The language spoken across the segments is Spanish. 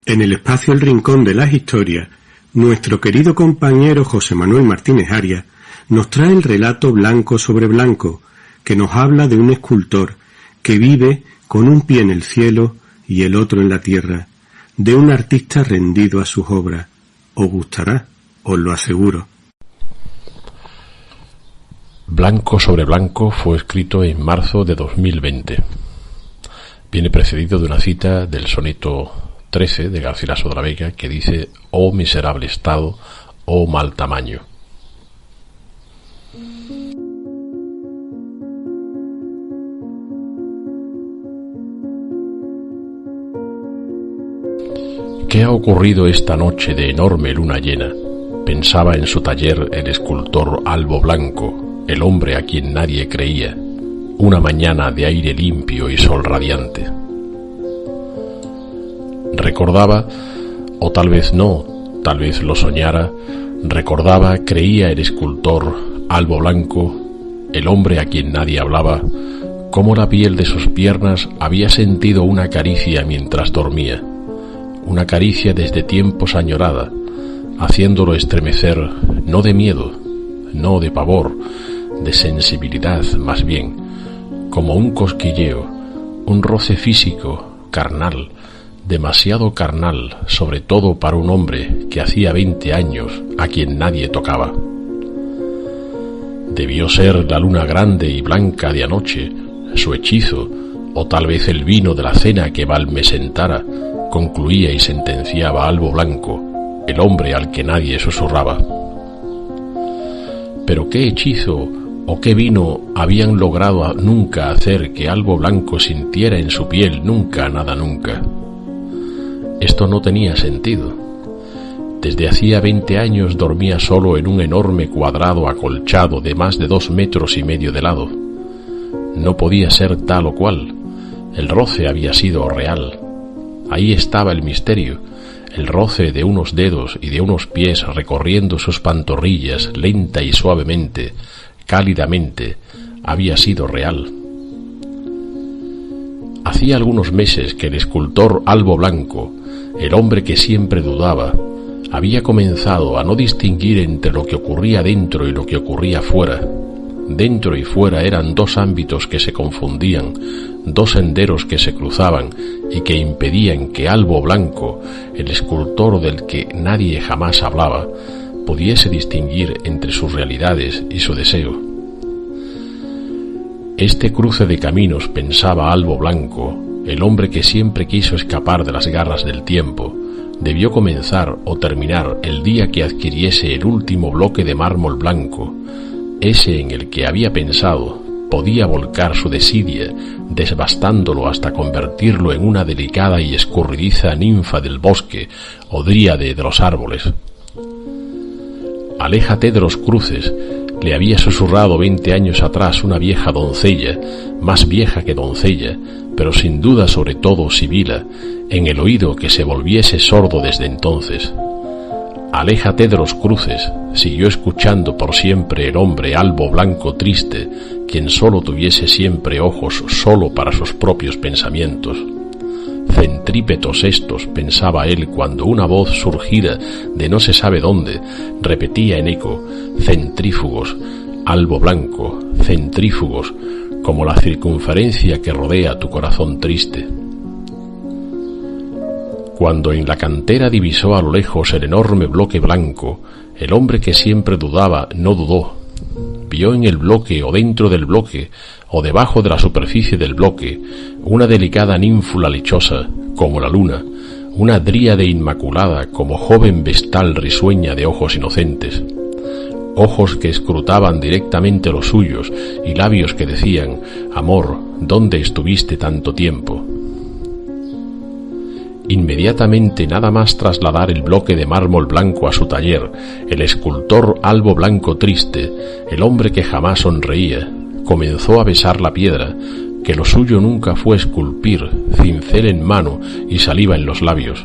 En el espacio El Rincón de las Historias, nuestro querido compañero José Manuel Martínez Arias nos trae el relato Blanco sobre Blanco, que nos habla de un escultor que vive con un pie en el cielo y el otro en la tierra, de un artista rendido a sus obras. Os gustará, os lo aseguro. Blanco sobre Blanco fue escrito en marzo de 2020. Viene precedido de una cita del soneto 13 de Garcilaso de la Vega que dice: «Oh miserable estado, oh mal tamaño». ¿Qué ha ocurrido esta noche de enorme luna llena?, pensaba en su taller el escultor Albo Blanco, el hombre a quien nadie creía, una mañana de aire limpio y sol radiante. Recordaba, o tal vez no, tal vez lo soñara, recordaba, creía el escultor Albo Blanco, el hombre a quien nadie hablaba, cómo la piel de sus piernas había sentido una caricia mientras dormía, una caricia desde tiempos añorada, haciéndolo estremecer no de miedo, no de pavor, de sensibilidad más bien, como un cosquilleo, un roce físico, carnal, demasiado carnal, sobre todo para un hombre que hacía 20 años a quien nadie tocaba. Debió ser la luna grande y blanca de anoche, su hechizo, o tal vez el vino de la cena que Balmesentara, concluía y sentenciaba Albo Blanco, el hombre al que nadie susurraba. Pero qué hechizo o qué vino habían logrado nunca hacer que Albo Blanco sintiera en su piel nunca nada nunca. Esto no tenía sentido. Desde hacía 20 años dormía solo en un enorme cuadrado acolchado de más de 2,5 metros de lado. No podía ser tal o cual. El roce había sido real. Ahí estaba el misterio, el roce de unos dedos y de unos pies recorriendo sus pantorrillas lenta y suavemente, cálidamente, había sido real. Hacía algunos meses que el escultor Albo Blanco, el hombre que siempre dudaba, había comenzado a no distinguir entre lo que ocurría dentro y lo que ocurría fuera. Dentro y fuera eran dos ámbitos que se confundían, dos senderos que se cruzaban y que impedían que Albo Blanco, el escultor del que nadie jamás hablaba, pudiese distinguir entre sus realidades y su deseo. Este cruce de caminos, pensaba Albo Blanco, el hombre que siempre quiso escapar de las garras del tiempo, debió comenzar o terminar el día que adquiriese el último bloque de mármol blanco, ese en el que había pensado podía volcar su desidia, desbastándolo hasta convertirlo en una delicada y escurridiza ninfa del bosque o dríade de los árboles. Aléjate de los cruces, le había susurrado 20 años atrás una vieja doncella, más vieja que doncella, pero sin duda sobre todo sibila, en el oído que se volviese sordo desde entonces. Aléjate de los cruces, siguió escuchando por siempre el hombre Albo Blanco triste, quien sólo tuviese siempre ojos sólo para sus propios pensamientos. Centrípetos estos, pensaba él cuando una voz surgida de no se sabe dónde repetía en eco: centrífugos, Albo Blanco, centrífugos, como la circunferencia que rodea tu corazón triste. Cuando en la cantera divisó a lo lejos el enorme bloque blanco, el hombre que siempre dudaba no dudó. Vio en el bloque o dentro del bloque o debajo de la superficie del bloque una delicada ninfula lechosa como la luna, una dríade inmaculada como joven vestal risueña de ojos inocentes, ojos que escrutaban directamente los suyos y labios que decían: amor, ¿dónde estuviste tanto tiempo? Inmediatamente, nada más trasladar el bloque de mármol blanco a su taller, el escultor Albo Blanco triste, el hombre que jamás sonreía, comenzó a besar la piedra, que lo suyo nunca fue esculpir, cincel en mano y saliva en los labios.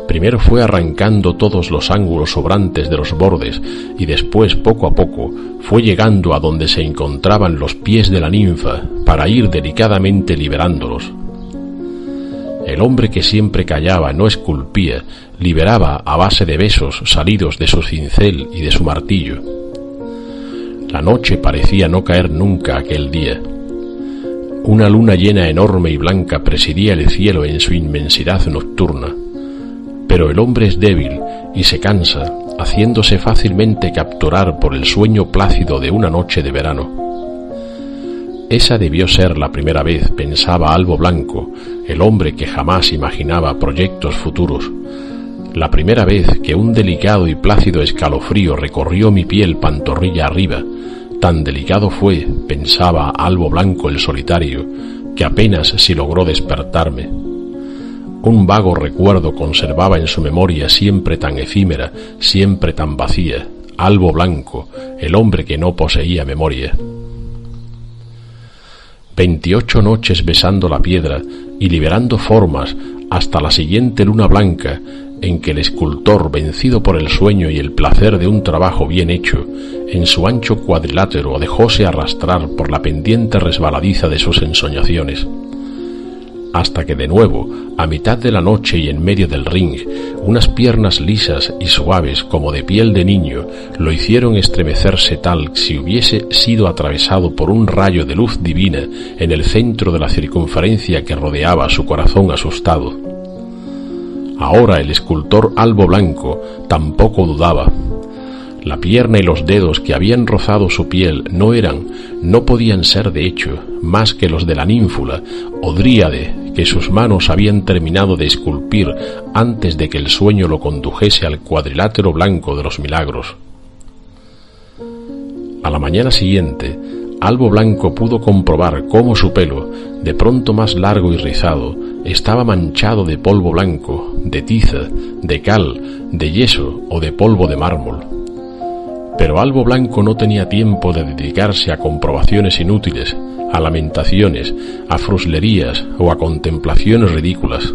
Primero fue arrancando todos los ángulos sobrantes de los bordes y después, poco a poco, fue llegando a donde se encontraban los pies de la ninfa para ir delicadamente liberándolos. El hombre que siempre callaba, no esculpía, liberaba a base de besos salidos de su cincel y de su martillo. La noche parecía no caer nunca aquel día. Una luna llena enorme y blanca presidía el cielo en su inmensidad nocturna. Pero el hombre es débil y se cansa, haciéndose fácilmente capturar por el sueño plácido de una noche de verano. Esa debió ser la primera vez, pensaba Albo Blanco, el hombre que jamás imaginaba proyectos futuros. La primera vez que un delicado y plácido escalofrío recorrió mi piel pantorrilla arriba. Tan delicado fue, pensaba Albo Blanco el solitario, que apenas si logró despertarme. Un vago recuerdo conservaba en su memoria siempre tan efímera, siempre tan vacía, Albo Blanco, el hombre que no poseía memoria. 28 noches besando la piedra y liberando formas hasta la siguiente luna blanca, en que el escultor, vencido por el sueño y el placer de un trabajo bien hecho, en su ancho cuadrilátero dejóse arrastrar por la pendiente resbaladiza de sus ensoñaciones. Hasta que de nuevo, a mitad de la noche y en medio del ring, unas piernas lisas y suaves como de piel de niño lo hicieron estremecerse tal si hubiese sido atravesado por un rayo de luz divina en el centro de la circunferencia que rodeaba su corazón asustado. Ahora el escultor Albo Blanco tampoco dudaba. La pierna y los dedos que habían rozado su piel no podían ser de hecho más que los de la ninfula o dríade que sus manos habían terminado de esculpir antes de que el sueño lo condujese al cuadrilátero blanco de los milagros. A la mañana siguiente, Albo Blanco pudo comprobar cómo su pelo, de pronto más largo y rizado, estaba manchado de polvo blanco, de tiza, de cal, de yeso o de polvo de mármol. Pero Albo Blanco no tenía tiempo de dedicarse a comprobaciones inútiles, a lamentaciones, a fruslerías o a contemplaciones ridículas.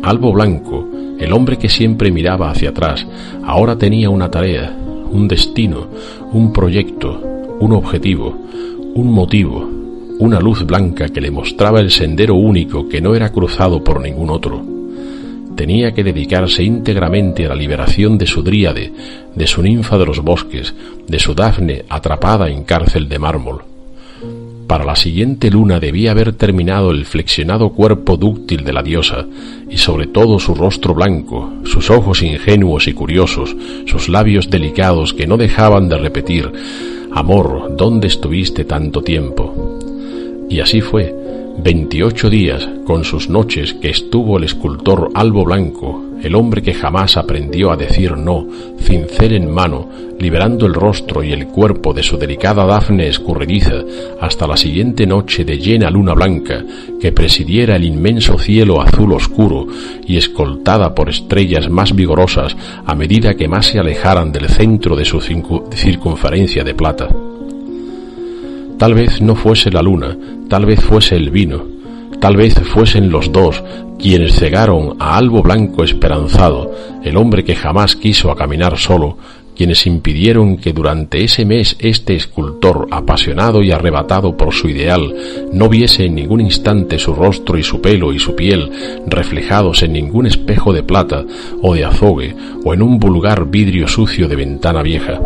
Albo Blanco, el hombre que siempre miraba hacia atrás, ahora tenía una tarea, un destino, un proyecto, un objetivo, un motivo, una luz blanca que le mostraba el sendero único que no era cruzado por ningún otro. Tenía que dedicarse íntegramente a la liberación de su dríade, de su ninfa de los bosques, de su Dafne atrapada en cárcel de mármol. Para la siguiente luna debía haber terminado el flexionado cuerpo dúctil de la diosa, y sobre todo su rostro blanco, sus ojos ingenuos y curiosos, sus labios delicados que no dejaban de repetir: «Amor, ¿dónde estuviste tanto tiempo?». Y así fue. 28 días, con sus noches, que estuvo el escultor Albo Blanco, el hombre que jamás aprendió a decir no, cincel en mano, liberando el rostro y el cuerpo de su delicada Dafne escurridiza, hasta la siguiente noche de llena luna blanca, que presidiera el inmenso cielo azul oscuro y escoltada por estrellas más vigorosas a medida que más se alejaran del centro de su circunferencia de plata. Tal vez no fuese la luna, tal vez fuese el vino, tal vez fuesen los dos quienes cegaron a Albo Blanco esperanzado, el hombre que jamás quiso a caminar solo, quienes impidieron que durante ese mes este escultor, apasionado y arrebatado por su ideal, no viese en ningún instante su rostro y su pelo y su piel reflejados en ningún espejo de plata o de azogue o en un vulgar vidrio sucio de ventana vieja.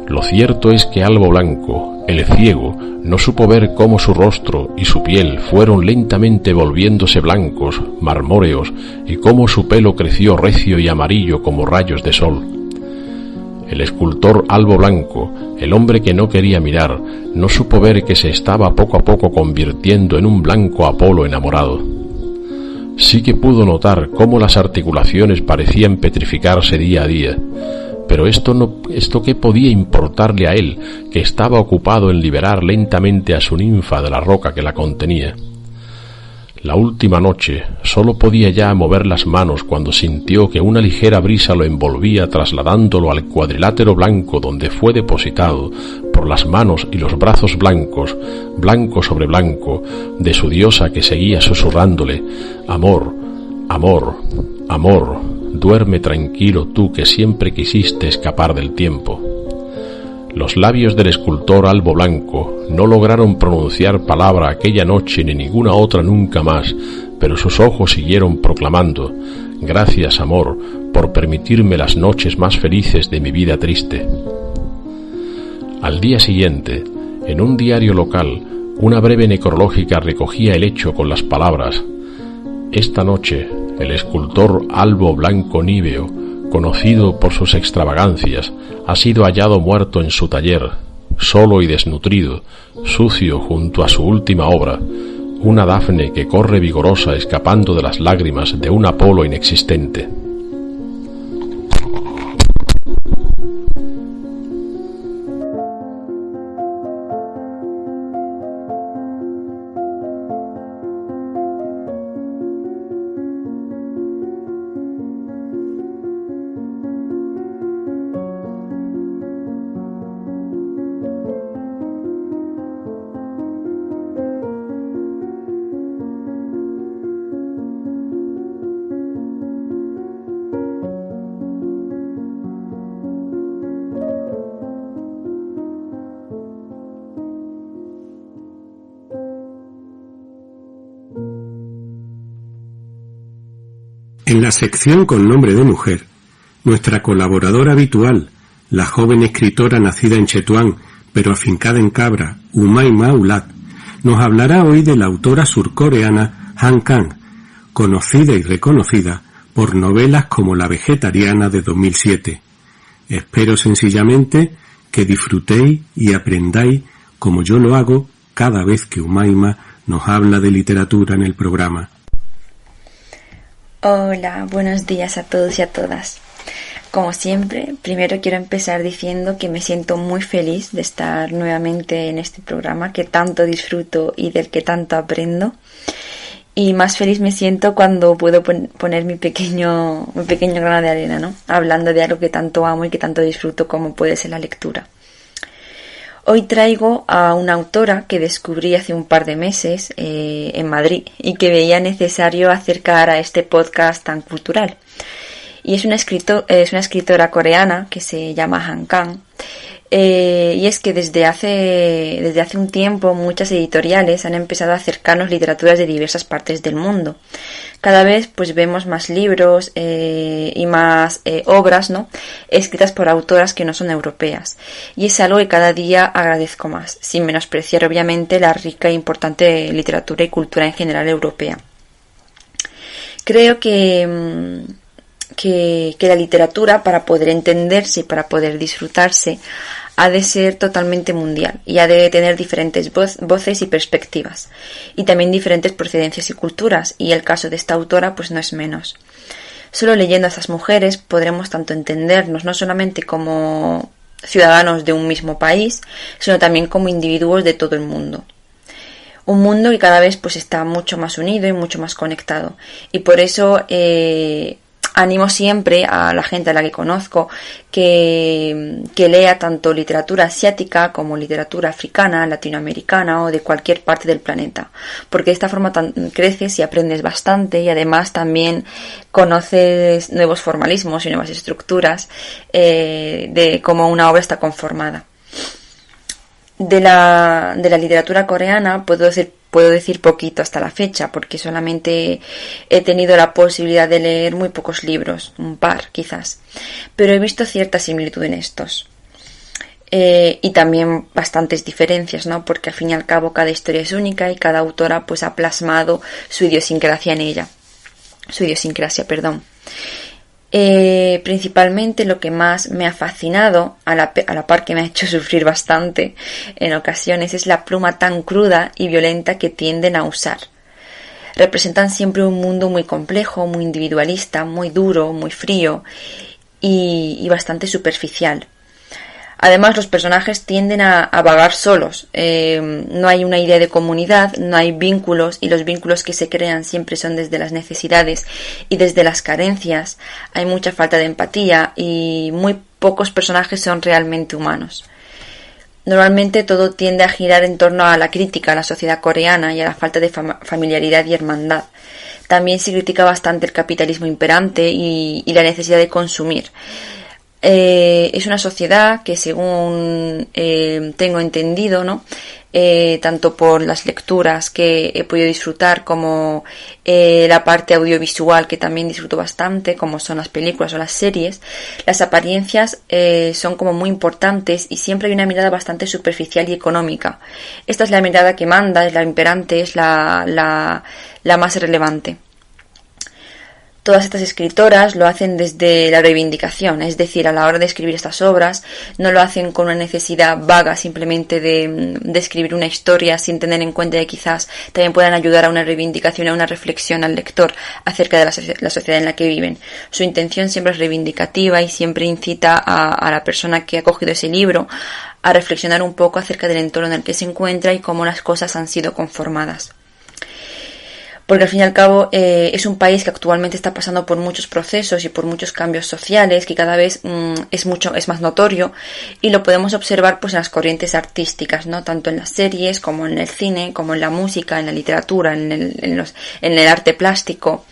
Lo cierto es que Albo Blanco, el ciego, no supo ver cómo su rostro y su piel fueron lentamente volviéndose blancos, marmóreos, y cómo su pelo creció recio y amarillo como rayos de sol. El escultor Albo Blanco, el hombre que no quería mirar, no supo ver que se estaba poco a poco convirtiendo en un blanco Apolo enamorado. Sí que pudo notar cómo las articulaciones parecían petrificarse día a día. Pero esto qué podía importarle a él, que estaba ocupado en liberar lentamente a su ninfa de la roca que la contenía. La última noche solo podía ya mover las manos cuando sintió que una ligera brisa lo envolvía, trasladándolo al cuadrilátero blanco donde fue depositado por las manos y los brazos blancos, blanco sobre blanco, de su diosa que seguía susurrándole: «Amor, amor, amor, duerme tranquilo tú que siempre quisiste escapar del tiempo». Los labios del escultor Albo Blanco no lograron pronunciar palabra aquella noche ni ninguna otra nunca más, pero sus ojos siguieron proclamando: «Gracias, amor, por permitirme las noches más felices de mi vida triste». Al día siguiente, en un diario local, una breve necrológica recogía el hecho con las palabras: «Esta noche, el escultor Albo Blanco Níveo, conocido por sus extravagancias, ha sido hallado muerto en su taller, solo y desnutrido, sucio junto a su última obra, una Dafne que corre vigorosa escapando de las lágrimas de un Apolo inexistente». En la sección con nombre de mujer, nuestra colaboradora habitual, la joven escritora nacida en Chetuán, pero afincada en Cabra, Umayma Ulat, nos hablará hoy de la autora surcoreana Han Kang, conocida y reconocida por novelas como La vegetariana de 2007. Espero sencillamente que disfrutéis y aprendáis, como yo lo hago cada vez que Umayma nos habla de literatura en el programa. Hola, buenos días a todos y a todas. Como siempre, primero quiero empezar diciendo que me siento muy feliz de estar nuevamente en este programa que tanto disfruto y del que tanto aprendo. Y más feliz me siento cuando puedo poner mi pequeño grano de arena, ¿no? Hablando de algo que tanto amo y que tanto disfruto como puede ser la lectura. Hoy traigo a una autora que descubrí hace un par de meses en Madrid y que veía necesario acercar a este podcast tan cultural. Y es una escritora coreana que se llama Han Kang. Y es que desde hace un tiempo muchas editoriales han empezado a acercarnos literaturas de diversas partes del mundo. Cada vez pues vemos más libros y más obras, ¿no?, escritas por autoras que no son europeas. Y es algo que cada día agradezco más, sin menospreciar obviamente la rica e importante literatura y cultura en general europea. Creo que la literatura, para poder entenderse y para poder disfrutarse, ha de ser totalmente mundial y ha de tener diferentes voces y perspectivas, y también diferentes procedencias y culturas, y el caso de esta autora pues no es menos. Solo leyendo a estas mujeres podremos tanto entendernos no solamente como ciudadanos de un mismo país, sino también como individuos de todo el mundo. Un mundo que cada vez pues está mucho más unido y mucho más conectado, y por eso animo siempre a la gente a la que conozco que lea tanto literatura asiática como literatura africana, latinoamericana o de cualquier parte del planeta, porque de esta forma creces y aprendes bastante, y además también conoces nuevos formalismos y nuevas estructuras de cómo una obra está conformada. De la literatura coreana puedo decir poquito hasta la fecha, porque solamente he tenido la posibilidad de leer muy pocos libros, un par quizás, pero he visto cierta similitud en estos. Y también bastantes diferencias, ¿no?, porque al fin y al cabo cada historia es única y cada autora pues ha plasmado su idiosincrasia en ella. Principalmente lo que más me ha fascinado, a la par que me ha hecho sufrir bastante en ocasiones, es la pluma tan cruda y violenta que tienden a usar. Representan siempre un mundo muy complejo, muy individualista, muy duro, muy frío y bastante superficial. Además, los personajes tienden a vagar solos, no hay una idea de comunidad, no hay vínculos, y los vínculos que se crean siempre son desde las necesidades y desde las carencias. Hay mucha falta de empatía y muy pocos personajes son realmente humanos. Normalmente todo tiende a girar en torno a la crítica a la sociedad coreana y a la falta de familiaridad y hermandad. También se critica bastante el capitalismo imperante y la necesidad de consumir. Es una sociedad que, según tengo entendido, ¿no? Tanto por las lecturas que he podido disfrutar como la parte audiovisual que también disfruto bastante, como son las películas o las series, las apariencias son como muy importantes y siempre hay una mirada bastante superficial y económica. Esta es la mirada que manda, es la imperante, es la más relevante. Todas estas escritoras lo hacen desde la reivindicación, es decir, a la hora de escribir estas obras no lo hacen con una necesidad vaga simplemente de escribir una historia sin tener en cuenta que quizás también puedan ayudar a una reivindicación, a una reflexión al lector acerca de la sociedad en la que viven. Su intención siempre es reivindicativa y siempre incita a la persona que ha cogido ese libro a reflexionar un poco acerca del entorno en el que se encuentra y cómo las cosas han sido conformadas. Porque al fin y al cabo es un país que actualmente está pasando por muchos procesos y por muchos cambios sociales, que cada vez es más notorio, y lo podemos observar pues en las corrientes artísticas, ¿no? Tanto en las series como en el cine, como en la música, en la literatura, en el arte plástico.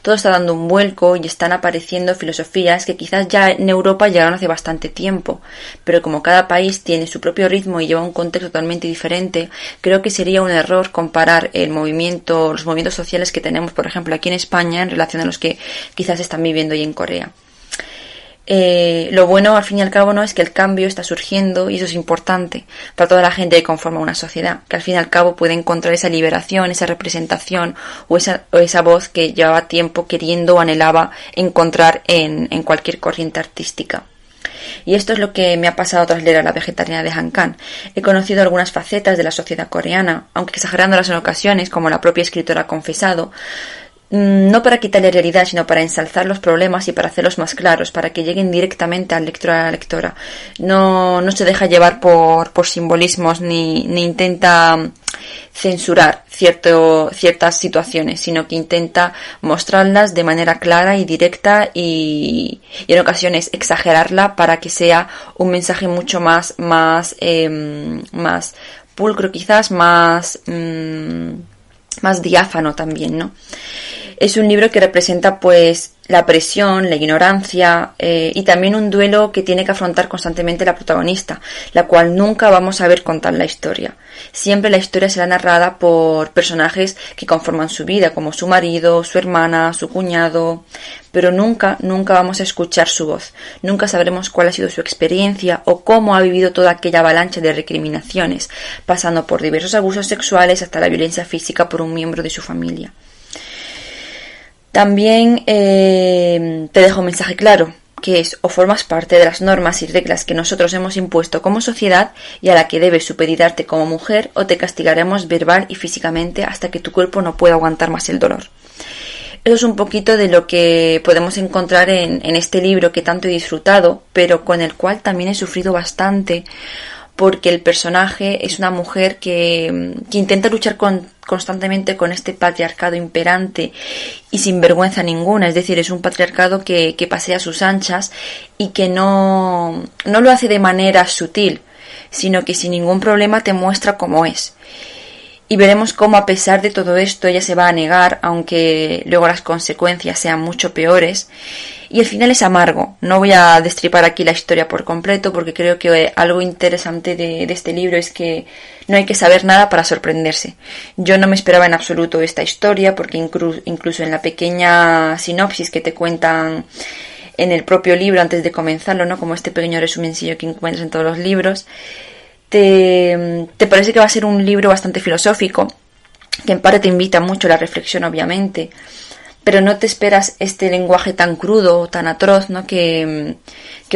Todo está dando un vuelco y están apareciendo filosofías que quizás ya en Europa llegaron hace bastante tiempo, pero como cada país tiene su propio ritmo y lleva un contexto totalmente diferente, creo que sería un error comparar los movimientos sociales que tenemos, por ejemplo, aquí en España en relación a los que quizás están viviendo hoy en Corea. Lo bueno, al fin y al cabo, no es que el cambio está surgiendo y eso es importante para toda la gente que conforma una sociedad, que al fin y al cabo puede encontrar esa liberación, esa representación o esa voz que llevaba tiempo queriendo o anhelaba encontrar en cualquier corriente artística. Y esto es lo que me ha pasado tras leer a La vegetariana de Han Kang. He conocido algunas facetas de la sociedad coreana, aunque exagerándolas en ocasiones, como la propia escritora ha confesado, no para quitarle realidad, sino para ensalzar los problemas y para hacerlos más claros, para que lleguen directamente al lector, a la lectora. No se deja llevar por simbolismos ni intenta censurar ciertas situaciones, sino que intenta mostrarlas de manera clara y directa y en ocasiones exagerarla para que sea un mensaje mucho más pulcro, quizás más diáfano también, ¿no? Es un libro que representa pues la presión, la ignorancia y también un duelo que tiene que afrontar constantemente la protagonista, la cual nunca vamos a ver contar la historia. Siempre la historia será narrada por personajes que conforman su vida, como su marido, su hermana, su cuñado, pero nunca vamos a escuchar su voz. Nunca sabremos cuál ha sido su experiencia o cómo ha vivido toda aquella avalancha de recriminaciones, pasando por diversos abusos sexuales hasta la violencia física por un miembro de su familia. También te dejo un mensaje claro, que es: o formas parte de las normas y reglas que nosotros hemos impuesto como sociedad y a la que debes supeditarte como mujer, o te castigaremos verbal y físicamente hasta que tu cuerpo no pueda aguantar más el dolor. Eso es un poquito de lo que podemos encontrar en este libro que tanto he disfrutado, pero con el cual también he sufrido bastante, porque el personaje es una mujer que intenta luchar constantemente con este patriarcado imperante y sin vergüenza ninguna. Es decir, es un patriarcado que pasea a sus anchas y que no lo hace de manera sutil, sino que sin ningún problema te muestra cómo es. Y veremos cómo, a pesar de todo esto, ella se va a negar, aunque luego las consecuencias sean mucho peores. Y el final es amargo. No voy a destripar aquí la historia por completo, porque creo que algo interesante de este libro es que no hay que saber nada para sorprenderse. Yo no me esperaba en absoluto esta historia, porque incluso en la pequeña sinopsis que te cuentan en el propio libro antes de comenzarlo, ¿no? Como este pequeño resumencillo que encuentras en todos los libros, te parece que va a ser un libro bastante filosófico, que en parte te invita mucho a la reflexión, obviamente, pero no te esperas este lenguaje tan crudo, tan atroz, ¿no? que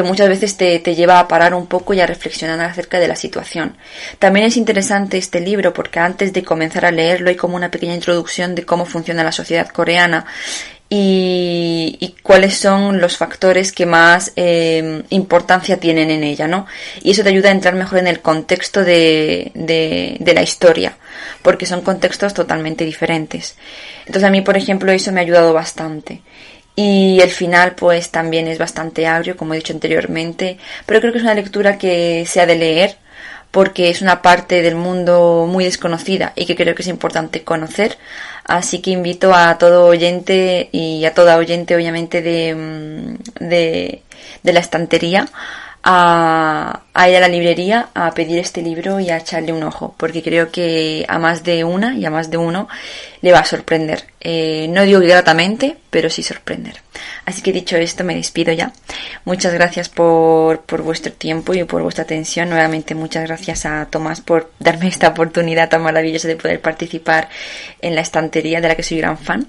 muchas veces te lleva a parar un poco y a reflexionar acerca de la situación. También es interesante este libro porque antes de comenzar a leerlo hay como una pequeña introducción de cómo funciona la sociedad coreana y cuáles son los factores que más importancia tienen en ella, ¿no? Y eso te ayuda a entrar mejor en el contexto de la historia, porque son contextos totalmente diferentes. Entonces a mí, por ejemplo, eso me ha ayudado bastante. Y el final pues también es bastante agrio, como he dicho anteriormente, pero creo que es una lectura que se ha de leer, porque es una parte del mundo muy desconocida y que creo que es importante conocer. Así que invito a todo oyente y a toda oyente, obviamente, de la estantería a ir a la librería a pedir este libro y a echarle un ojo, porque creo que a más de una y a más de uno le va a sorprender. No digo que gratamente, pero sí sorprender. Así que dicho esto, me despido ya. Muchas gracias por vuestro tiempo y por vuestra atención. Nuevamente muchas gracias a Tomás por darme esta oportunidad tan maravillosa de poder participar en la estantería, de la que soy gran fan.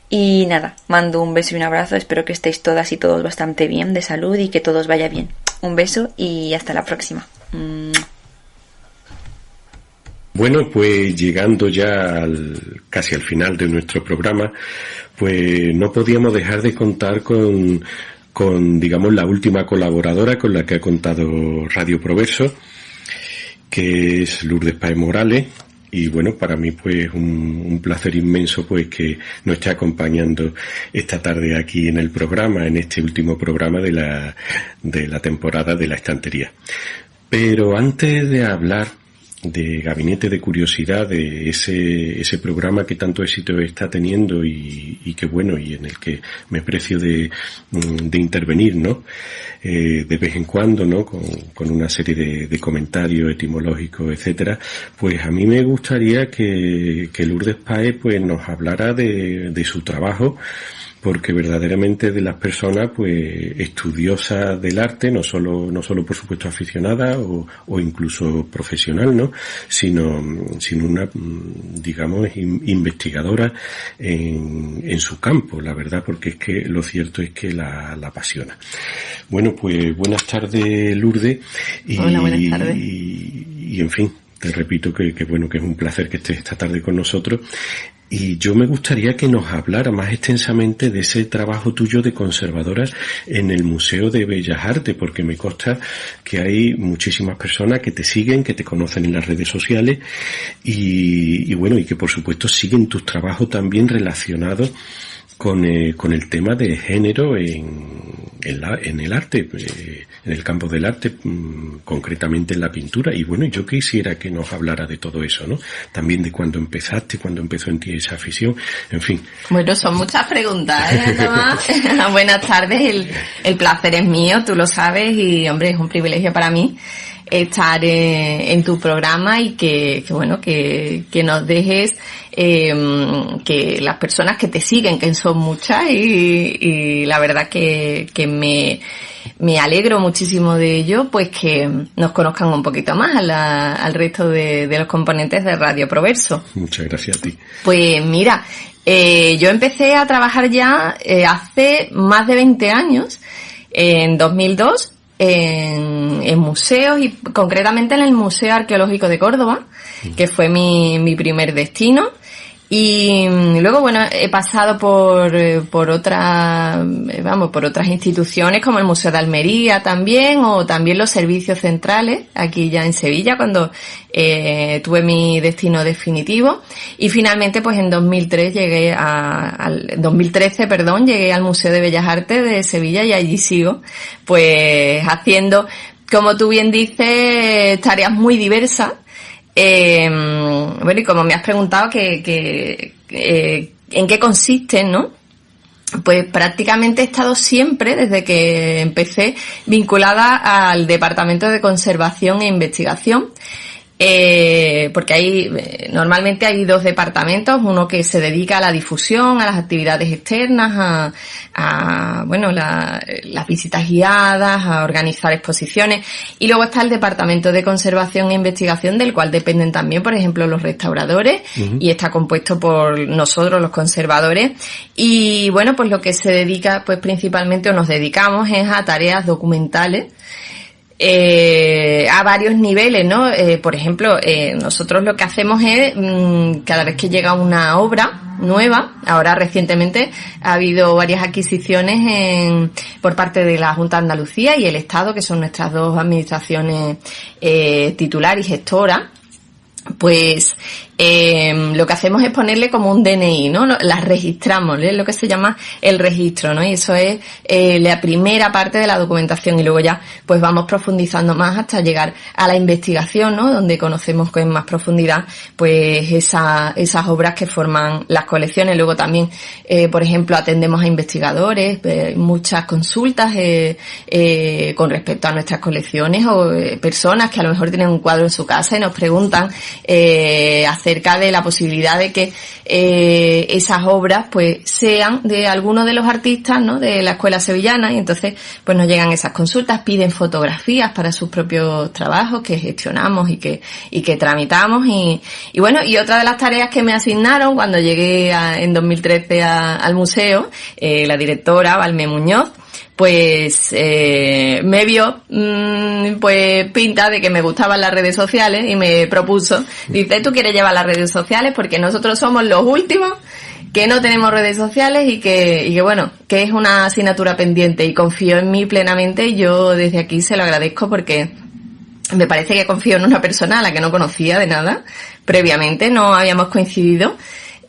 Y nada, mando un beso y un abrazo. Espero que estéis todas y todos bastante bien, de salud, y que todo os vaya bien. Un beso y hasta la próxima. Bueno, pues llegando ya casi al final de nuestro programa, pues no podíamos dejar de contar con digamos, la última colaboradora con la que ha contado Radio Proverso, que es Lourdes Páez Morales. Y bueno, para mí pues un placer inmenso pues que nos esté acompañando esta tarde aquí en el programa, en este último programa de la temporada de la estantería. Pero antes de hablar de Gabinete de Curiosidad, de ese programa que tanto éxito está teniendo y que bueno, y en el que me precio de intervenir, ¿no? De vez en cuando, ¿no? Con una serie de comentarios etimológicos, etcétera, pues a mí me gustaría que Lourdes Páez pues nos hablara de su trabajo, porque verdaderamente de las personas pues estudiosas del arte, no solo por supuesto aficionada o incluso profesional, ¿no? sino una, digamos, investigadora en su campo, la verdad, porque es que lo cierto es que la apasiona. Bueno, pues buenas tardes, Lourdes. Hola, buenas tardes. Y en fin, te repito que bueno, que es un placer que estés esta tarde con nosotros. Y yo me gustaría que nos hablara más extensamente de ese trabajo tuyo de conservadora en el Museo de Bellas Artes, porque me consta que hay muchísimas personas que te siguen, que te conocen en las redes sociales y bueno, y que por supuesto siguen tus trabajos también relacionados con el tema de género en el arte, en el campo del arte, concretamente en la pintura. Y bueno, yo quisiera que nos hablara de todo eso, ¿no? También de cuándo empezaste, cuándo empezó en ti esa afición, en fin. Bueno, son muchas preguntas, ¿eh, Tomás? Buenas tardes, el placer es mío, tú lo sabes, y hombre, es un privilegio para mí estar en tu programa y que bueno, que nos dejes que las personas que te siguen, que son muchas, y la verdad que me alegro muchísimo de ello, pues que nos conozcan un poquito más al resto de los componentes de Radio Proverso. Muchas gracias a ti. Pues mira, yo empecé a trabajar ya hace más de 20 años, en 2002, en museos y concretamente en el Museo Arqueológico de Córdoba, que fue mi primer destino. Y luego, bueno, he pasado por otras instituciones como el Museo de Almería también, o también los servicios centrales aquí ya en Sevilla, cuando tuve mi destino definitivo. Y finalmente, pues en 2013 llegué al Museo de Bellas Artes de Sevilla, y allí sigo, pues haciendo, como tú bien dices, tareas muy diversas. Bueno, y como me has preguntado que en qué consiste, ¿no? Pues prácticamente he estado siempre, desde que empecé, vinculada al Departamento de Conservación e Investigación, porque normalmente hay dos departamentos, uno que se dedica a la difusión, a las actividades externas, bueno, las visitas guiadas, a organizar exposiciones, y luego está el Departamento de Conservación e Investigación, del cual dependen también, por ejemplo, los restauradores, y está compuesto por nosotros, los conservadores, y bueno, pues lo que se dedica, pues principalmente, o nos dedicamos, es a tareas documentales, a varios niveles, ¿no? Por ejemplo, nosotros lo que hacemos es, cada vez que llega una obra nueva, ahora recientemente ha habido varias adquisiciones por parte de la Junta de Andalucía y el Estado, que son nuestras dos administraciones titular y gestora. Pues lo que hacemos es ponerle como un DNI, ¿no? Las registramos, es lo que se llama el registro, ¿no? Y eso es la primera parte de la documentación, y luego ya pues vamos profundizando más hasta llegar a la investigación, ¿no? Donde conocemos con más profundidad pues esas obras que forman las colecciones. Luego también, por ejemplo, atendemos a investigadores, muchas consultas con respecto a nuestras colecciones, o personas que a lo mejor tienen un cuadro en su casa y nos preguntan acerca de la posibilidad de que esas obras pues sean de alguno de los artistas, ¿no? De la escuela sevillana, y entonces pues nos llegan esas consultas, piden fotografías para sus propios trabajos que gestionamos y que tramitamos, y bueno, y otra de las tareas que me asignaron cuando llegué en 2013 al museo, la directora Valmé Muñoz, pues me vio pues pinta de que me gustaban las redes sociales y me propuso, dice, ¿tú quieres llevar las redes sociales? Porque nosotros somos los últimos que no tenemos redes sociales y que bueno, que es una asignatura pendiente, y confío en mí plenamente, y yo desde aquí se lo agradezco porque me parece que confío en una persona a la que no conocía de nada previamente, no habíamos coincidido.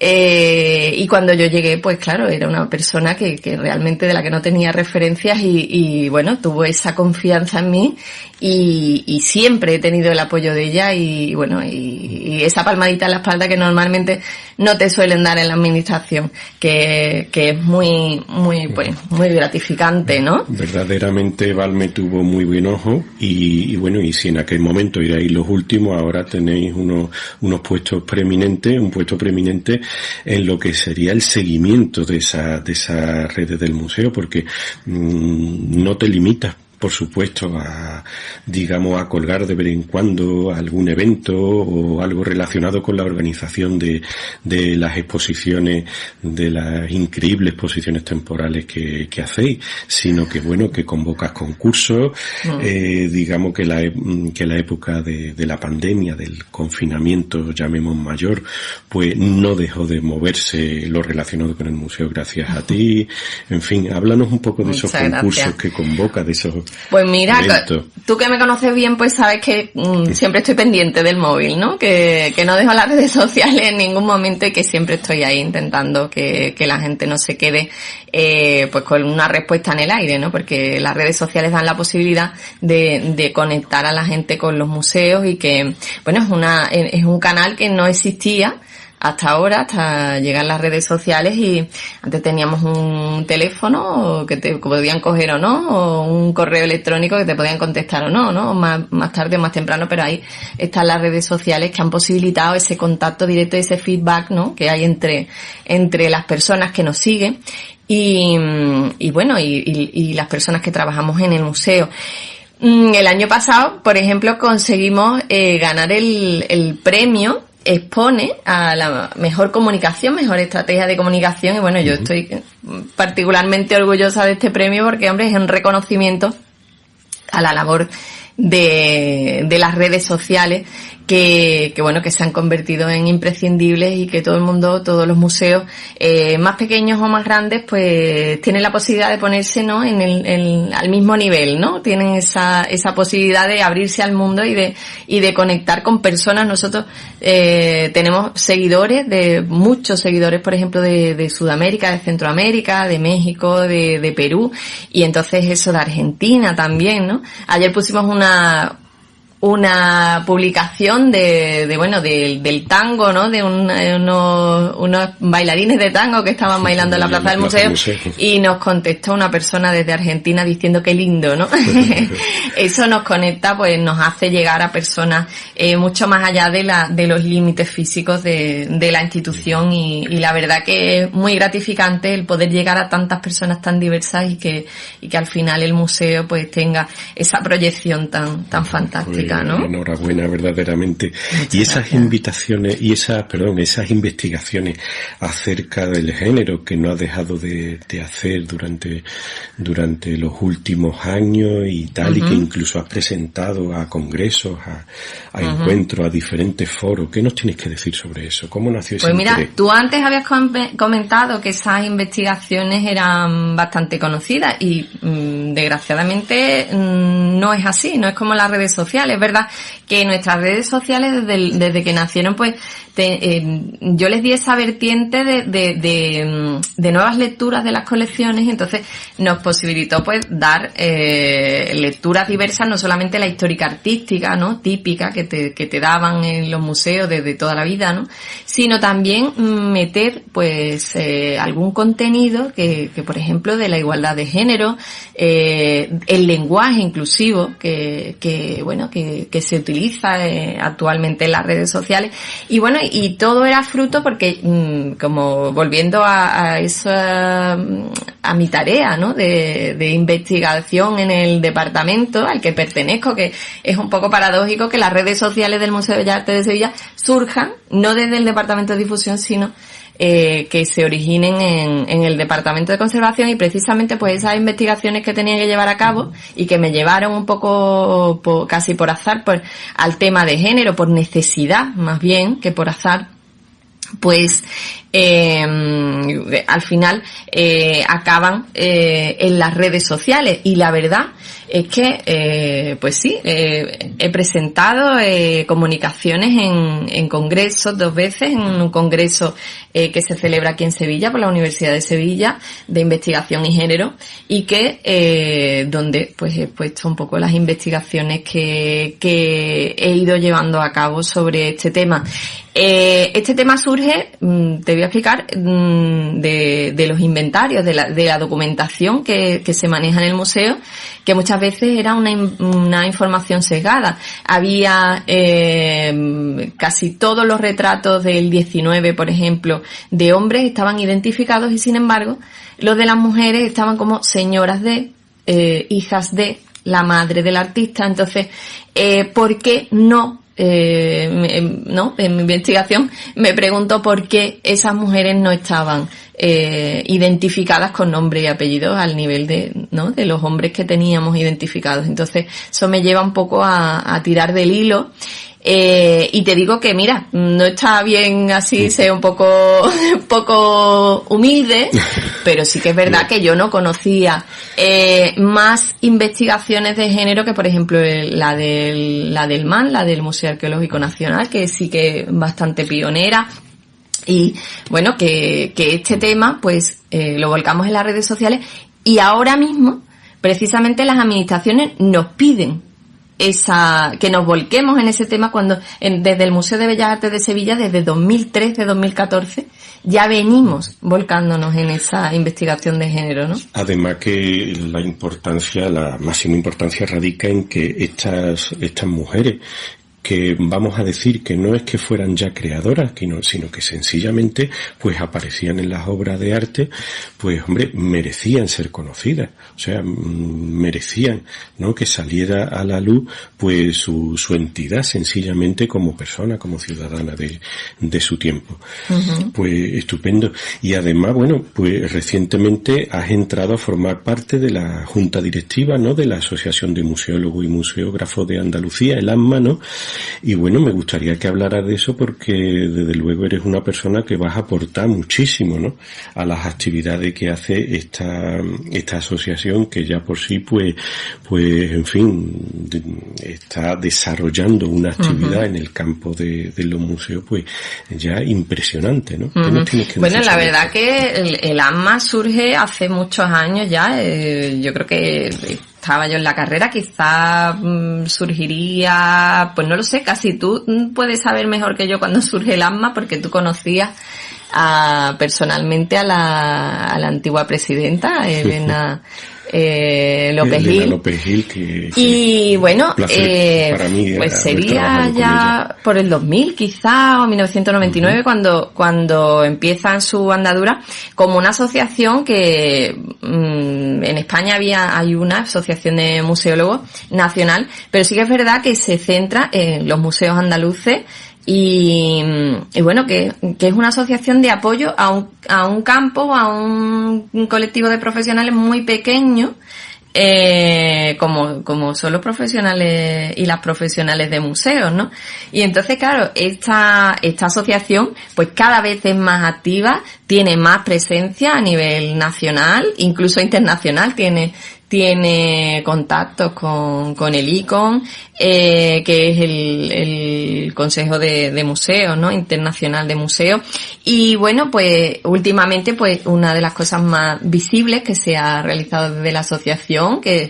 Y cuando yo llegué, pues claro, era una persona que realmente de la que no tenía referencias, y bueno, tuvo esa confianza en mí, y siempre he tenido el apoyo de ella, y bueno, y esa palmadita en la espalda que normalmente no te suelen dar en la administración, que es muy gratificante, ¿no? Verdaderamente Valme tuvo muy buen ojo, y bueno, y si en aquel momento erais los últimos, ahora tenéis unos puestos preeminentes, un puesto preeminente en lo que sería el seguimiento de esa redes del museo, porque no te limitas, por supuesto, a colgar de vez en cuando algún evento o algo relacionado con la organización de las exposiciones, de las increíbles exposiciones temporales que hacéis, sino que bueno, que convocas concursos, que la época de la pandemia, del confinamiento, llamemos mayor, pues no dejó de moverse lo relacionado con el museo gracias a ti. En fin, háblanos un poco de esos concursos que convocas, de esos... Pues mira, tú que me conoces bien, pues sabes que siempre estoy pendiente del móvil, ¿no? Que no dejo las redes sociales en ningún momento, y que siempre estoy ahí intentando que la gente no se quede pues con una respuesta en el aire, ¿no? Porque las redes sociales dan la posibilidad de conectar a la gente con los museos, y que, bueno, es un canal que no existía hasta ahora, hasta llegar las redes sociales, y antes teníamos un teléfono que te podían coger o no, o un correo electrónico que te podían contestar o no, más tarde o más temprano, pero ahí están las redes sociales que han posibilitado ese contacto directo, ese feedback, ¿no? Que hay entre las personas que nos siguen y bueno, y las personas que trabajamos en el museo. El año pasado, por ejemplo, conseguimos ganar el premio Expone a la mejor comunicación, mejor estrategia de comunicación, y bueno, yo estoy particularmente orgullosa de este premio porque, hombre, es un reconocimiento a la labor de las redes sociales que bueno, que se han convertido en imprescindibles, y que todo el mundo, todos los museos, más pequeños o más grandes, pues tienen la posibilidad de ponerse, ¿no? Al mismo nivel, ¿no? Tienen esa posibilidad de abrirse al mundo y de conectar con personas. Nosotros tenemos muchos seguidores, por ejemplo, de Sudamérica, de Centroamérica, de México, de Perú, y entonces eso de Argentina también, ¿no? Ayer pusimos una publicación del tango, ¿no? De unos bailarines de tango que estaban bailando en la plaza del museo, y nos contestó una persona desde Argentina diciendo qué lindo, ¿no? Eso nos conecta, pues nos hace llegar a personas mucho más allá de los límites físicos de la institución, y la verdad que es muy gratificante el poder llegar a tantas personas tan diversas, y que al final el museo pues tenga esa proyección tan fantástica, ¿no? Enhorabuena, verdaderamente. Y esas invitaciones y esas investigaciones acerca del género que no has dejado de hacer durante los últimos años y tal, y que incluso has presentado a congresos, a encuentros, a diferentes foros. ¿Qué nos tienes que decir sobre eso? ¿Cómo nació ese interés? Pues mira, tú antes habías comentado que esas investigaciones eran bastante conocidas, y desgraciadamente no es así, no es como las redes sociales. Es verdad que nuestras redes sociales desde que nacieron, pues yo les di esa vertiente de nuevas lecturas de las colecciones, entonces nos posibilitó pues dar lecturas diversas, no solamente la histórica artística, ¿no?, típica que te daban en los museos desde toda la vida, ¿no?, sino también meter pues algún contenido que por ejemplo de la igualdad de género, el lenguaje inclusivo que se utiliza actualmente en las redes sociales, y bueno, y todo era fruto porque como volviendo a mi tarea, ¿no?, de investigación en el departamento al que pertenezco, que es un poco paradójico que las redes sociales del Museo de Bellas Artes de Sevilla surjan no desde el departamento de difusión, sino que se originen en el departamento de conservación, y precisamente pues esas investigaciones que tenía que llevar a cabo y que me llevaron un poco casi por azar al tema de género, por necesidad más bien que por azar, pues al final acaban en las redes sociales. Y la verdad es que pues sí, he presentado comunicaciones en congresos 2 veces, en un congreso que se celebra aquí en Sevilla por la Universidad de Sevilla de investigación y género, y que donde pues he puesto un poco las investigaciones que he ido llevando a cabo sobre este tema. Este tema surge, te voy a explicar, de los inventarios, de la documentación que se maneja en el museo, que muchas veces era una información sesgada. Había casi todos los retratos del 19, por ejemplo, de hombres estaban identificados, y sin embargo los de las mujeres estaban como señoras de, hijas de, la madre del artista. Entonces, ¿por qué no? En mi investigación me pregunto por qué esas mujeres no estaban identificadas con nombre y apellidos al nivel de los hombres que teníamos identificados. Entonces eso me lleva un poco a tirar del hilo. Y te digo que, mira, no está bien así, ser un poco humilde, pero sí que es verdad que yo no conocía más investigaciones de género que, por ejemplo, la del MAN, la del Museo Arqueológico Nacional, que sí que es bastante pionera. Y bueno, que este tema pues lo volcamos en las redes sociales, y ahora mismo precisamente las administraciones nos piden que nos volquemos en ese tema, cuando desde el Museo de Bellas Artes de Sevilla, desde 2013-2014, ya venimos volcándonos en esa investigación de género, ¿no? Además que la máxima importancia radica en que estas mujeres, que vamos a decir que no es que fueran ya creadoras, sino que sencillamente pues aparecían en las obras de arte, pues hombre, merecían ser conocidas, o sea, merecían, ¿no?, que saliera a la luz pues su entidad, sencillamente como persona, como ciudadana de su tiempo. Uh-huh. Pues estupendo. Y además, bueno, pues recientemente has entrado a formar parte de la junta directiva, ¿no?, de la Asociación de Museólogos y Museógrafos de Andalucía, el AMMA, ¿no? Y bueno, me gustaría que hablaras de eso, porque desde luego eres una persona que vas a aportar muchísimo, ¿no?, a las actividades que hace esta asociación, que ya por sí pues en fin está desarrollando una actividad uh-huh. en el campo de los museos pues ya impresionante, ¿no? Uh-huh. ¿Qué nos tienes que decir? Bueno, la verdad que el AMMA surge hace muchos años ya. Yo creo que estaba yo en la carrera, quizá surgiría, pues no lo sé, casi tú puedes saber mejor que yo cuando surge el AMMA, porque tú conocías personalmente a la antigua presidenta, Elena López Gil, y bueno, para mí pues sería ya por el 2000 quizá, o 1999, uh-huh. cuando empiezan su andadura como una asociación que en España hay una asociación de museólogos nacional, pero sí que es verdad que se centra en los museos andaluces. Y bueno, que es una asociación de apoyo a un campo, a un colectivo de profesionales muy pequeño, como son los profesionales y las profesionales de museos, ¿no? Y entonces, claro, esta asociación, pues cada vez es más activa, tiene más presencia a nivel nacional, incluso internacional, tiene contactos con el ICOM, que es el Consejo de Museos, ¿no? Internacional de Museos. Y bueno, pues últimamente, pues una de las cosas más visibles que se ha realizado desde la asociación, que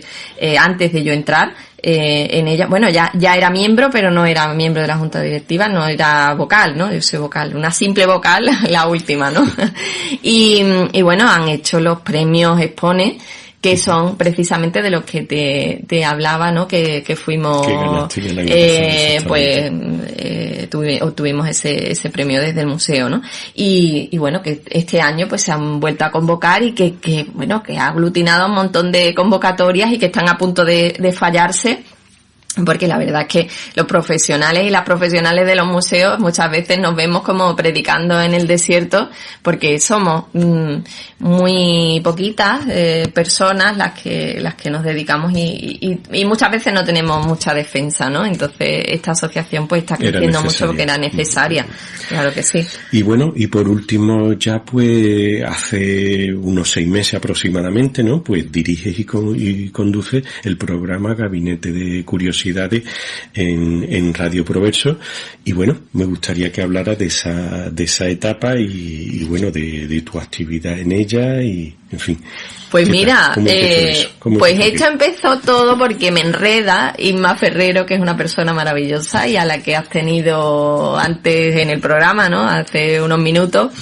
antes de yo entrar en ella, bueno, ya era miembro, pero no era miembro de la junta directiva, no era vocal, ¿no? Yo soy vocal, una simple vocal, la última, ¿no? Y bueno, han hecho los premios Expone, que son precisamente de los que te hablaba, ¿no? Que fuimos, obtuvimos ese premio desde el museo, ¿no? Y bueno, que este año pues se han vuelto a convocar y que ha aglutinado un montón de convocatorias y que están a punto de fallarse. Porque la verdad es que los profesionales y las profesionales de los museos muchas veces nos vemos como predicando en el desierto, porque somos muy poquitas personas las que nos dedicamos y muchas veces no tenemos mucha defensa, ¿no? Entonces esta asociación pues está creciendo mucho porque era necesaria, claro que sí. Y bueno, y por último ya pues hace unos 6 meses aproximadamente, ¿no? Pues diriges y conduces el programa Gabinete de Curiosidades en Radio Proverso, y bueno, me gustaría que hablara de esa etapa y bueno, de tu actividad en ella y en fin. Pues mira, pues esto empezó todo porque me enreda Inma Ferrero, que es una persona maravillosa y a la que has tenido antes en el programa, ¿no? Hace unos minutos.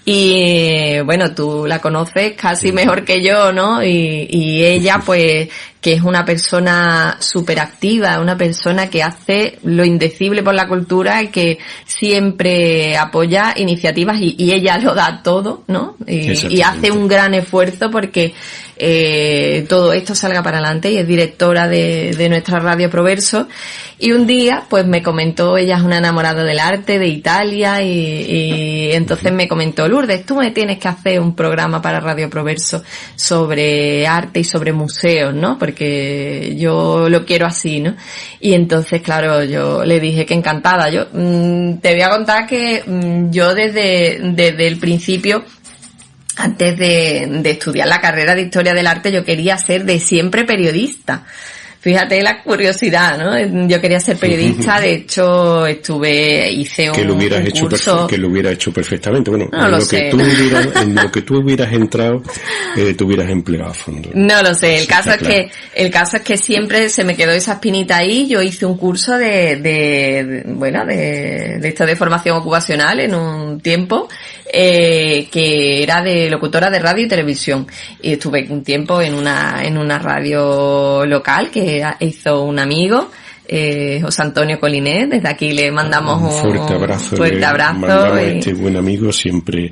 Y bueno, tú la conoces casi mejor que yo, ¿no? Y ella, pues, que es una persona súper activa, una persona que hace lo indecible por la cultura y que siempre apoya iniciativas y ella lo da todo, ¿no? Y hace un gran esfuerzo porque todo esto salga para adelante, y es directora de nuestra Radio Proverso. Y un día, pues me comentó, ella es una enamorada del arte, de Italia, y entonces me comentó: Lourdes, tú me tienes que hacer un programa para Radio Proverso sobre arte y sobre museos, ¿no? Porque yo lo quiero así, ¿no? Y entonces, claro, yo le dije que encantada. Yo te voy a contar que yo desde el principio, antes de estudiar la carrera de Historia del Arte, yo quería ser de siempre periodista. Fíjate la curiosidad, ¿no? Yo quería ser periodista, de hecho hice un curso... Que lo hubiera hecho perfectamente. Bueno, no lo sé. En lo que tú hubieras entrado, te hubieras empleado a fondo. No lo sé, el caso es que siempre se me quedó esa espinita ahí. Yo hice un curso de esto de formación ocupacional en un tiempo, que era de locutora de radio y televisión. Y estuve un tiempo en una radio local que hizo un amigo, José Antonio Colinet. Desde aquí le mandamos un fuerte abrazo. Mandamos a este buen amigo siempre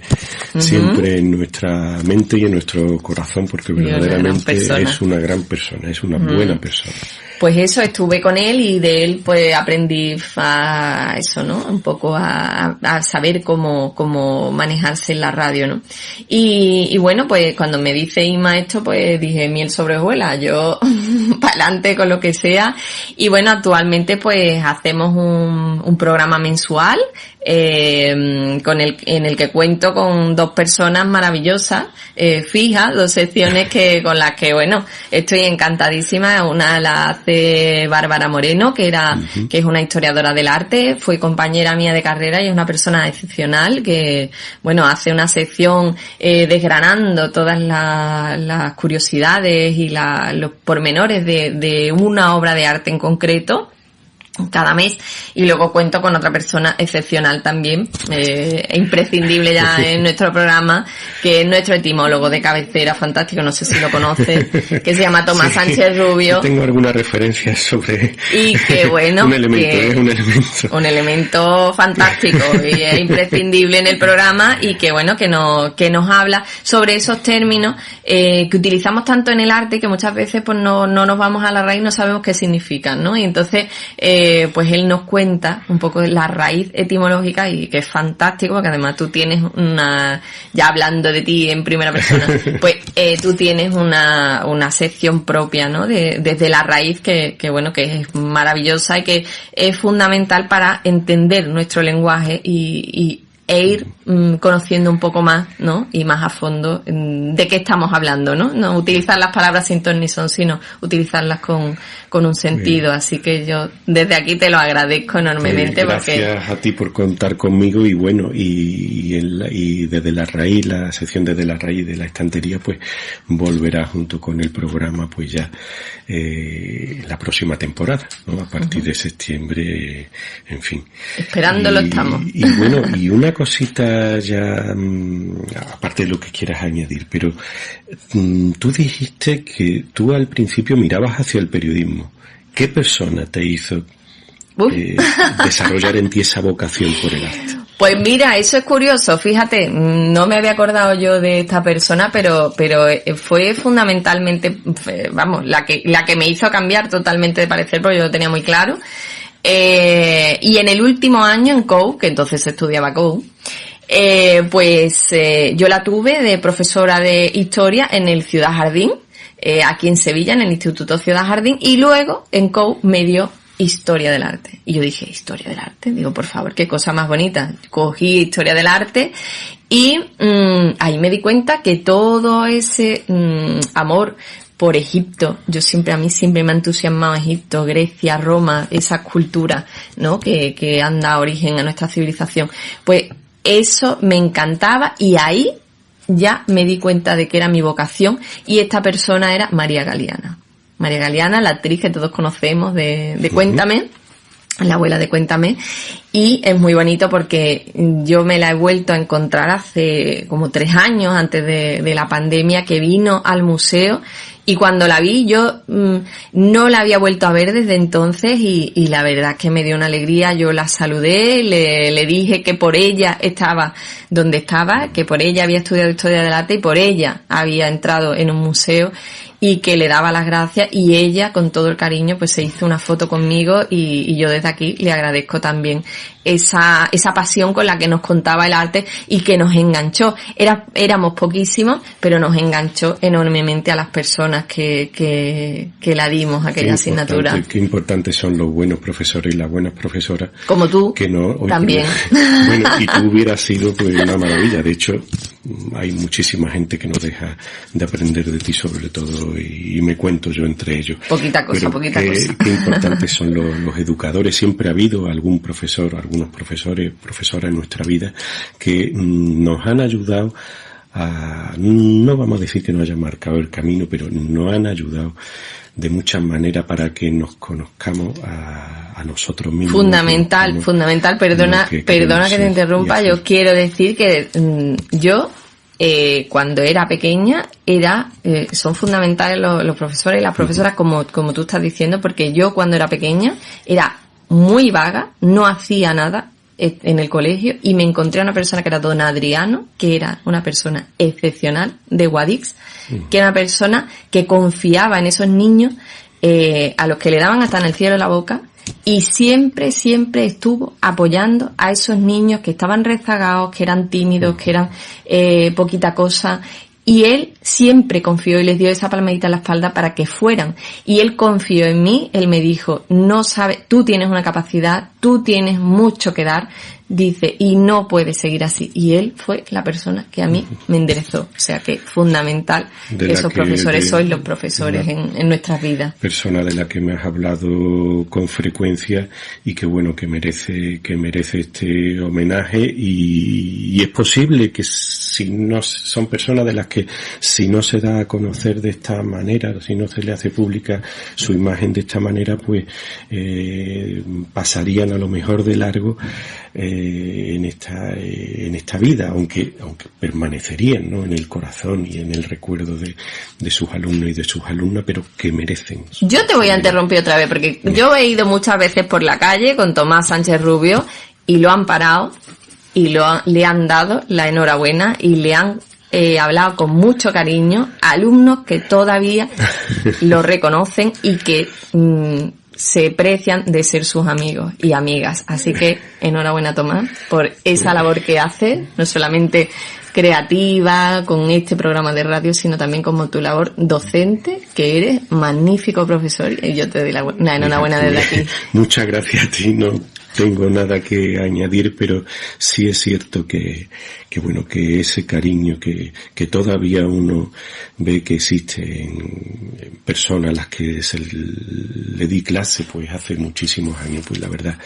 en nuestra mente y en nuestro corazón, porque verdaderamente es una gran persona, es una buena persona. Pues eso, estuve con él y de él pues aprendí a eso, ¿no? Un poco a saber cómo manejarse en la radio, ¿no? Y bueno, pues cuando me dice Inma esto, pues dije miel sobre hojuelas, yo pa'lante con lo que sea. Y bueno, actualmente pues hacemos un programa mensual, en el que cuento con 2 personas maravillosas, fijas, 2 secciones con las que, bueno, estoy encantadísima. Una la hace Bárbara Moreno, que es una historiadora del arte, fue compañera mía de carrera y es una persona excepcional que, bueno, hace una sección desgranando todas las curiosidades y los pormenores de una obra de arte en concreto cada mes. Y luego cuento con otra persona excepcional también, imprescindible ya en nuestro programa, que es nuestro etimólogo de cabecera, fantástico, no sé si lo conoces, que se llama Tomás Sánchez Rubio. Tengo alguna referencia sobre... Y que bueno... un elemento fantástico y es imprescindible en el programa, y que bueno, que nos habla sobre esos términos que utilizamos tanto en el arte que muchas veces pues no nos vamos a la raíz, no sabemos qué significan, ¿no? Y entonces pues él nos cuenta un poco la raíz etimológica, y que es fantástico, porque además tú tienes ya hablando de ti en primera persona, pues tú tienes una sección propia, ¿no? Desde la raíz que bueno, que es maravillosa y que es fundamental para entender nuestro lenguaje y e ir conociendo un poco más, ¿no? Y más a fondo de qué estamos hablando, ¿no? No utilizar las palabras sin ton ni son, sino utilizarlas con un sentido. Así que yo desde aquí te lo agradezco enormemente. Gracias a ti por contar conmigo y bueno, y desde la raíz, la sección desde la raíz de la estantería, pues volverá junto con el programa, pues ya la próxima temporada, ¿no? A partir de septiembre, en fin. Esperándolo estamos. Y bueno, y una cosita ya, aparte de lo que quieras añadir, pero tú dijiste que tú al principio mirabas hacia el periodismo. ¿Qué persona te hizo desarrollar en ti esa vocación por el arte? Pues mira, eso es curioso, fíjate, no me había acordado yo de esta persona, pero fue fundamentalmente, vamos, la que me hizo cambiar totalmente de parecer, porque yo lo tenía muy claro. Y en el último año en COU, que entonces estudiaba COU, yo la tuve de profesora de historia en el Ciudad Jardín, aquí en Sevilla, en el Instituto Ciudad Jardín, y luego en COU me dio Historia del Arte. Y yo dije, ¿Historia del Arte? Digo, por favor, qué cosa más bonita. Cogí Historia del Arte y ahí me di cuenta que todo ese amor por Egipto, a mí siempre me ha entusiasmado Egipto, Grecia, Roma, esas culturas, ¿no? Que han dado origen a nuestra civilización. Pues eso me encantaba y ahí ya me di cuenta de que era mi vocación y esta persona era María Galeana. María Galeana, la actriz que todos conocemos de Cuéntame, la abuela de Cuéntame, y es muy bonito porque yo me la he vuelto a encontrar hace como 3 años antes de la pandemia, que vino al museo, y cuando la vi yo no la había vuelto a ver desde entonces y la verdad es que me dio una alegría. Yo la saludé, le dije que por ella estaba donde estaba, que por ella había estudiado Historia del Arte y por ella había entrado en un museo, y que le daba las gracias, y ella con todo el cariño pues se hizo una foto conmigo y yo desde aquí le agradezco también esa pasión con la que nos contaba el arte y que nos enganchó. Éramos poquísimos, pero nos enganchó enormemente a las personas que la dimos aquella asignatura. Qué importantes son los buenos profesores y las buenas profesoras. Como tú, que no, también. Bueno, y tú hubieras sido pues una maravilla. De hecho, hay muchísima gente que no deja de aprender de ti, sobre todo, y me cuento yo entre ellos. Poquita cosa. Qué importantes son los educadores. Siempre ha habido algún profesor, algunos profesores, profesoras en nuestra vida que nos han ayudado no vamos a decir que nos hayan marcado el camino, pero nos han ayudado de muchas maneras para que nos conozcamos a nosotros mismos. Fundamental, perdona que te interrumpa, yo quiero decir que yo cuando era pequeña son fundamentales los profesores y las profesoras, como tú estás diciendo, porque yo cuando era pequeña era muy vaga, no hacía nada en el colegio y me encontré a una persona que era don Adriano, que era una persona excepcional de Guadix, que era una persona que confiaba en esos niños a los que le daban hasta en el cielo la boca, y siempre estuvo apoyando a esos niños que estaban rezagados, que eran tímidos, que eran poquita cosa. Y él siempre confió y les dio esa palmadita en la espalda para que fueran. Y él confió en mí, él me dijo, no sabes, tú tienes una capacidad, tú tienes mucho que dar, dice, y no puedes seguir así. Y él fue la persona que a mí me enderezó. O sea que fundamental, esos profesores, sois los profesores en nuestras vidas. Persona de la que me has hablado con frecuencia y que bueno, que merece este homenaje, y es posible que si no son personas de las que si no se da a conocer de esta manera, si no se le hace pública su imagen de esta manera, pues pasarían a lo mejor de largo en esta vida, aunque permanecerían, ¿no?, en el corazón y en el recuerdo de sus alumnos y de sus alumnas, pero que merecen. Yo te voy a interrumpir otra vez, porque yo he ido muchas veces por la calle con Tomás Sánchez Rubio y lo han parado y le han dado la enhorabuena y le han hablado con mucho cariño, alumnos que todavía lo reconocen y que se precian de ser sus amigos y amigas. Así que enhorabuena, Tomás, por esa labor que haces, no solamente creativa con este programa de radio, sino también como tu labor docente, que eres magnífico profesor, y yo te doy la enhorabuena desde aquí. Muchas gracias a ti, ¿no? tengo nada que añadir, pero sí es cierto que bueno, que ese cariño que todavía uno ve que existe en personas a las que le di clase pues hace muchísimos años, pues la verdad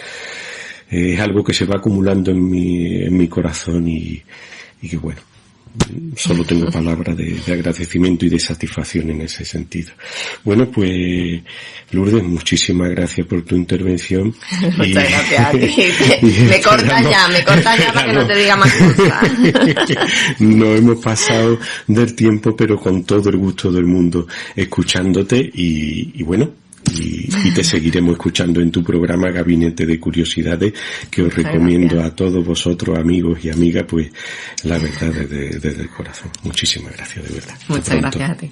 es algo que se va acumulando en mi corazón y que bueno, solo tengo palabras de agradecimiento y de satisfacción en ese sentido. Bueno, pues Lourdes, muchísimas gracias por tu intervención. Muchas gracias a ti. Me cortas ya para que no te diga más cosas. Nos hemos pasado del tiempo, pero con todo el gusto del mundo escuchándote y bueno, y te seguiremos escuchando en tu programa Gabinete de Curiosidades, que os recomiendo a todos vosotros, amigos y amigas, pues la verdad desde el corazón. Muchísimas gracias, de verdad. Muchas gracias a ti.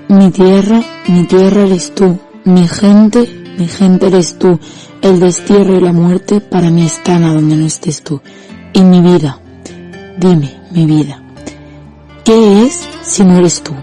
Mi tierra eres tú, mi gente eres tú, el destierro y la muerte para mí están a donde no estés tú. Y mi vida, dime, mi vida, ¿qué es si no eres tú?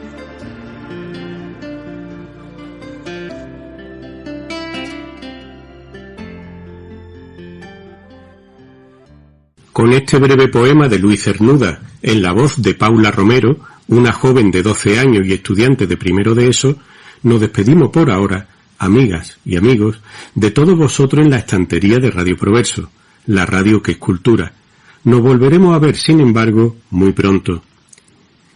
Con este breve poema de Luis Cernuda, en la voz de Paula Romero, una joven de 12 años y estudiante de primero de ESO, nos despedimos por ahora, amigas y amigos, de todos vosotros en la estantería de Radio Proverso, la radio que es cultura. Nos volveremos a ver, sin embargo, muy pronto.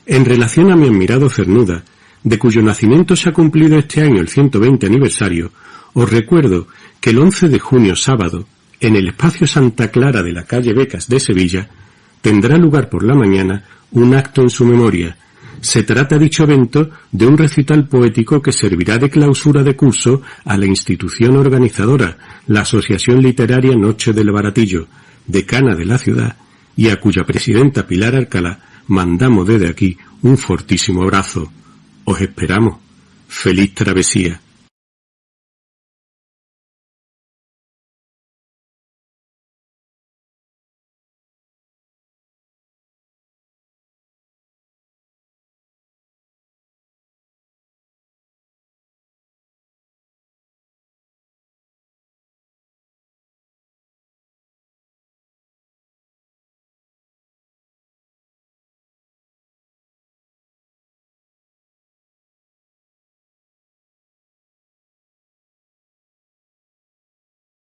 En relación a mi admirado Cernuda, de cuyo nacimiento se ha cumplido este año el 120 aniversario, os recuerdo que el 11 de junio, sábado, en el espacio Santa Clara de la calle Becas de Sevilla, tendrá lugar por la mañana un acto en su memoria. Se trata dicho evento de un recital poético que servirá de clausura de curso a la institución organizadora, la Asociación Literaria Noche del Baratillo, decana de la ciudad, y a cuya presidenta Pilar Alcalá mandamos desde aquí un fortísimo abrazo. Os esperamos. Feliz travesía.